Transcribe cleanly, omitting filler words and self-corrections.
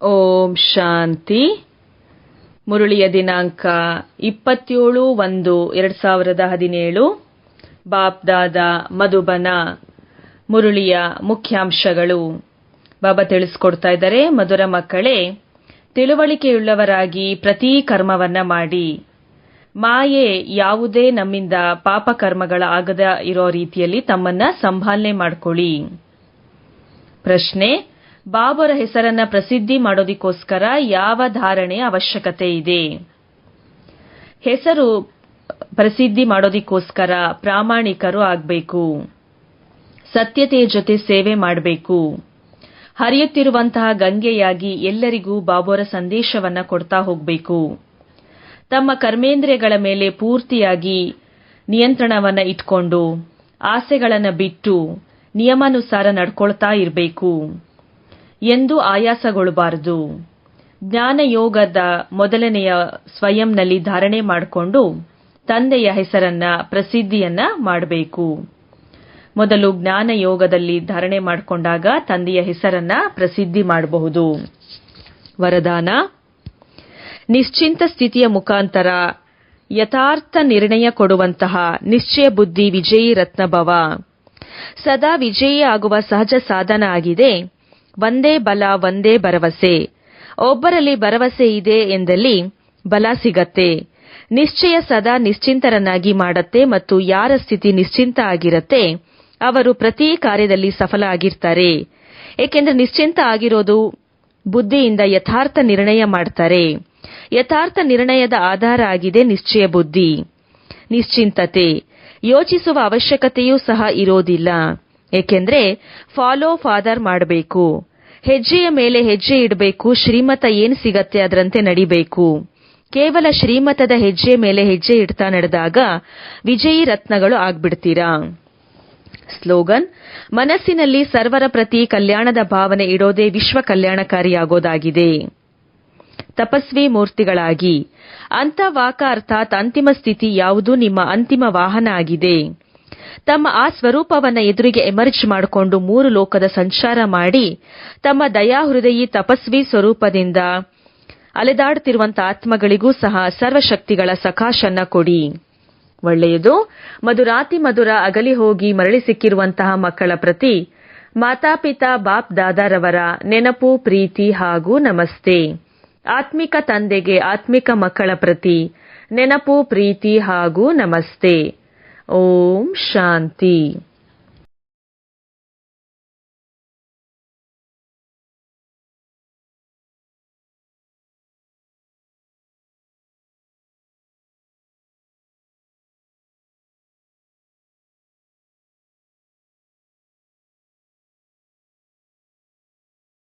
ಓಂ ಶಾಂತಿ. ಮುರುಳಿಯ ದಿನಾಂಕ 27/1/2017. ಬಾಪ್ದಾದ ಮಧುಬನ. ಮುರುಳಿಯ ಮುಖ್ಯಾಂಶಗಳು. ಬಾಬಾ ತಿಳಿಸ್ಕೊಡ್ತಾ ಇದ್ದಾರೆ, ಮಧುರ ಮಕ್ಕಳೇ, ತಿಳುವಳಿಕೆಯುಳ್ಳವರಾಗಿ ಪ್ರತಿ ಕರ್ಮವನ್ನ ಮಾಡಿ. ಮಾಯೆ ಯಾವುದೇ ನಮ್ಮಿಂದ ಪಾಪ ಕರ್ಮಗಳ ಆಗದ ಇರೋ ರೀತಿಯಲ್ಲಿ ತಮ್ಮನ್ನ ಸಂಭಾಲನೆ ಮಾಡ್ಕೊಳ್ಳಿ. ಪ್ರಶ್ನೆ: ಬಾಬರ ಹೆಸರನ್ನ ಪ್ರಸಿದ್ಧಿ ಮಾಡೋದಕ್ಕೋಸ್ಕರ ಯಾವ ಧಾರಣೆಯ ಅವಶ್ಯಕತೆ ಇದೆ? ಹೆಸರು ಪ್ರಸಿದ್ಧಿ ಮಾಡೋದಕ್ಕೋಸ್ಕರ ಪ್ರಾಮಾಣಿಕರು ಆಗಬೇಕು, ಸತ್ಯತೆಯ ಜೊತೆ ಸೇವೆ ಮಾಡಬೇಕು, ಹರಿಯುತ್ತಿರುವಂತಹ ಗಂಗೆಯಾಗಿ ಎಲ್ಲರಿಗೂ ಬಾಬೋರ ಸಂದೇಶವನ್ನ ಕೊಡ್ತಾ ಹೋಗಬೇಕು, ತಮ್ಮ ಕರ್ಮೇಂದ್ರಿಯಗಳ ಮೇಲೆ ಪೂರ್ತಿಯಾಗಿ ನಿಯಂತ್ರಣವನ್ನ ಇಟ್ಕೊಂಡು ಆಸೆಗಳನ್ನ ಬಿಟ್ಟು ನಿಯಮಾನುಸಾರ ನಡ್ಕೊಳ್ತಾ ಇರಬೇಕು ಎಂದು ಆಯಾಸಗೊಳ್ಳಬಾರದು. ಜ್ಞಾನ ಯೋಗದ ಮೊದಲನೆಯ ಸ್ವಯಂನಲ್ಲಿ ಧಾರಣೆ ಮಾಡಿಕೊಂಡು ತಂದೆಯ ಹೆಸರನ್ನ ಪ್ರಸಿದ್ಧಿಯನ್ನ ಮಾಡಬೇಕು. ಮೊದಲು ಜ್ಞಾನ ಯೋಗದಲ್ಲಿ ಧಾರಣೆ ಮಾಡಿಕೊಂಡಾಗ ತಂದೆಯ ಹೆಸರನ್ನ ಪ್ರಸಿದ್ಧಿ ಮಾಡಬಹುದು. ವರದಾನ: ನಿಶ್ಚಿಂತ ಸ್ಥಿತಿಯ ಮುಖಾಂತರ ಯಥಾರ್ಥ ನಿರ್ಣಯ ಕೊಡುವಂತಹ ನಿಶ್ಚಯ ಬುದ್ಧಿ ವಿಜಯಿ ರತ್ನಭವ ಸದಾ ವಿಜಯಿ ಆಗುವ ಸಹಜ ಸಾಧನ ಆಗಿದೆ. ಒಂದೇ ಬಲ, ಒಂದೇ ಭರವಸೆ. ಒಬ್ಬರಲ್ಲಿ ಭರವಸೆ ಇದೆ ಎಂದಲ್ಲಿ ಬಲ ಸಿಗತ್ತೆ. ನಿಶ್ಚಯ ಸದಾ ನಿಶ್ಚಿಂತರನ್ನಾಗಿ ಮಾಡತ್ತೆ ಮತ್ತು ಯಾರ ಸ್ಥಿತಿ ನಿಶ್ಚಿಂತ ಆಗಿರತ್ತೆ ಅವರು ಪ್ರತಿ ಕಾರ್ಯದಲ್ಲಿ ಸಫಲ ಆಗಿರ್ತಾರೆ. ಏಕೆಂದ್ರೆ ನಿಶ್ಚಿಂತ ಆಗಿರೋದು ಬುದ್ಧಿಯಿಂದ ಯಥಾರ್ಥ ನಿರ್ಣಯ ಮಾಡ್ತಾರೆ. ಯಥಾರ್ಥ ನಿರ್ಣಯದ ಆಧಾರ ಆಗಿದೆ ನಿಶ್ಚಯ ಬುದ್ಧಿ. ನಿಶ್ಚಿಂತತೆ ಯೋಚಿಸುವ ಅವಶ್ಯಕತೆಯೂ ಸಹ ಇರೋದಿಲ್ಲ. ಏಕೆಂದ್ರೆ ಫಾಲೋ ಫಾದರ್ ಮಾಡಬೇಕು. ಹೆಜ್ಜೆಯ ಮೇಲೆ ಹೆಜ್ಜೆ ಇಡಬೇಕು. ಶ್ರೀಮತ ಏನ್ ಸಿಗತ್ತೆ ಅದರಂತೆ ನಡಿಬೇಕು. ಕೇವಲ ಶ್ರೀಮತದ ಹೆಜ್ಜೆ ಮೇಲೆ ಹೆಜ್ಜೆ ಇಡ್ತಾ ನಡೆದಾಗ ವಿಜಯಿ ರತ್ನಗಳು ಆಗ್ಬಿಡ್ತೀರಾ. ಸ್ಲೋಗನ್: ಮನಸ್ಸಿನಲ್ಲಿ ಸರ್ವರ ಪ್ರತಿ ಕಲ್ಯಾಣದ ಭಾವನೆ ಇಡೋದೇ ವಿಶ್ವ ಕಲ್ಯಾಣಕಾರಿಯಾಗೋದಾಗಿದೆ. ತಪಸ್ವಿ ಮೂರ್ತಿಗಳಾಗಿ ಅಂತವಾಕ ಅರ್ಥಾತ್ ಅಂತಿಮ ಸ್ಥಿತಿ ಯಾವುದು ನಿಮ್ಮ ಅಂತಿಮ ವಾಹನ ಆಗಿದೆ. ತಮ್ಮ ಆ ಸ್ವರೂಪವನ್ನ ಎದುರಿಗೆ ಎಮರ್ಜ್ ಮಾಡಿಕೊಂಡು 3 ಲೋಕದ ಸಂಚಾರ ಮಾಡಿ ತಮ್ಮ ದಯಾಹೃದಯಿ ತಪಸ್ವಿ ಸ್ವರೂಪದಿಂದ ಅಲೆದಾಡುತ್ತಿರುವಂತಹ ಆತ್ಮಗಳಿಗೂ ಸಹ ಸರ್ವಶಕ್ತಿಗಳ ಸಕಾಶನ್ನ ಕೊಡಿ. ಒಳ್ಳೆಯದು. ಮಧುರಾತಿ ಮಧುರ ಅಗಲಿ ಹೋಗಿ ಮರಳಿ ಸಿಕ್ಕಿರುವಂತಹ ಮಕ್ಕಳ ಪ್ರತಿ ಮಾತಾಪಿತಾ ಬಾಪ್ ದಾದಾರವರ ನೆನಪು, ಪ್ರೀತಿ ಹಾಗೂ ನಮಸ್ತೆ. ಆತ್ಮಿಕ ತಂದೆಗೆ ಆತ್ಮಿಕ ಮಕ್ಕಳ ಪ್ರತಿ ನೆನಪು, ಪ್ರೀತಿ ಹಾಗೂ ನಮಸ್ತೆ. ಓಂ ಶಾಂತಿ.